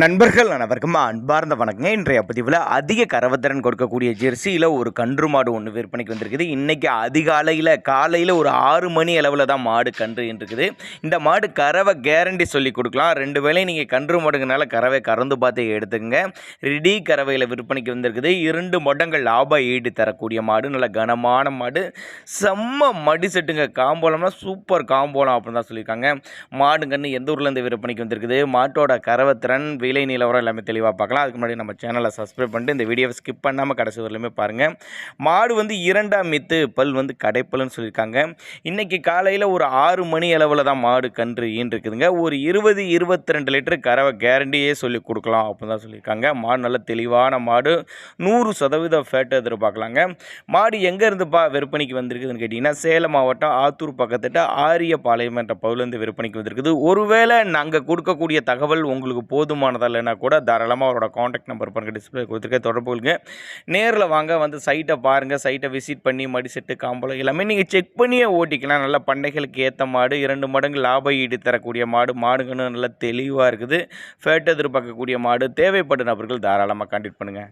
நண்பர்கள் அனைவருக்கும் அன்பார்ந்த வணக்கங்க. இன்றைய பதிவில் அதிக கறவைத்திறன் கொடுக்கக்கூடிய ஜெர்சியில் ஒரு கன்று மாடு ஒன்று விற்பனைக்கு வந்திருக்குது. இன்றைக்கி காலையில் ஒரு 6 மணி அளவில் தான் மாடு கன்று இருக்குது. இந்த மாடு கறவை கேரண்டி சொல்லி கொடுக்கலாம். 2 வேளையும் நீங்கள் கன்று மாடுங்கனால கறவை கறந்து பார்த்து எடுத்துக்கங்க. ரெடி கறவையில் விற்பனைக்கு வந்திருக்குது. 2 மடங்கள் லாப ஈடு தரக்கூடிய மாடு, நல்ல கனமான மாடு, செம்ம மடி செட்டுங்க. காம்போலம்னா சூப்பர் காம்போலம் அப்படின்னு தான் சொல்லியிருக்காங்க. மாடு கன்று எந்த ஊர்லேருந்து விற்பனைக்கு வந்திருக்குது, மாட்டோட கறவைத்திறன், விலை நிலவரம் எல்லாமே தெளிவாக பார்க்கலாம். அதுக்கு முன்னாடி நம்ம சேனலை சப்ஸ்கிரைப் பண்ணிட்டு இந்த வீடியோவை ஸ்கிப் பண்ணாமல் கடைசி வரலுமே பாருங்கள். மாடு வந்து 2ஆம் மித்து பல் வந்து கடைப்பல்னு சொல்லியிருக்காங்க. இன்றைக்கி காலையில் ஒரு 6 மணி அளவில் தான் மாடு கன்று ஈன்றிருக்குதுங்க. ஒரு 20-22 லிட்டர் கறவை கேரண்டியே சொல்லி கொடுக்கலாம் அப்படின்னு தான் சொல்லியிருக்காங்க. மாடு நல்ல தெளிவான மாடு, 100% ஃபேட்டை எதிர்பார்க்கலாங்க. மாடு எங்கே இருந்துப்பா விற்பனைக்கு வந்திருக்குதுன்னு கேட்டிங்கன்னா, சேலம் மாவட்டம் ஆத்தூர் பக்கத்திட்ட ஆரியபாளையம் என்ற பகுதியிலேருந்து விற்பனைக்கு வந்திருக்குது. ஒருவேளை நாங்கள் கொடுக்கக்கூடிய தகவல் உங்களுக்கு போதுமானதாக இல்லைன்னா கூட தாராளமாக அவரோட காண்டாக்ட் நம்பர் பாருங்கள், டிஸ்பிளே கொடுத்துருக்க, தொடர்பு கொள்ளுங்க. நேரில் வாங்க, வந்து சைட்டை பாருங்கள். சைட்டை விசிட் பண்ணி மடி செட்டு காம்பளம் எல்லாமே நீங்கள் செக் பண்ணியே ஓட்டிக்கலாம். நல்ல பண்ணைகளுக்கு ஏற்ற மாடு, 2 மடங்கு லாப ஈடு தரக்கூடிய மாடு, மாடுங்கன்னு நல்லா தெளிவாக இருக்குது. ஃபேட் எதிர்பார்க்கக்கூடிய மாடு. தேவைப்பட்ட நபர்கள் தாராளமாக கான்டாக்ட் பண்ணுங்கள்.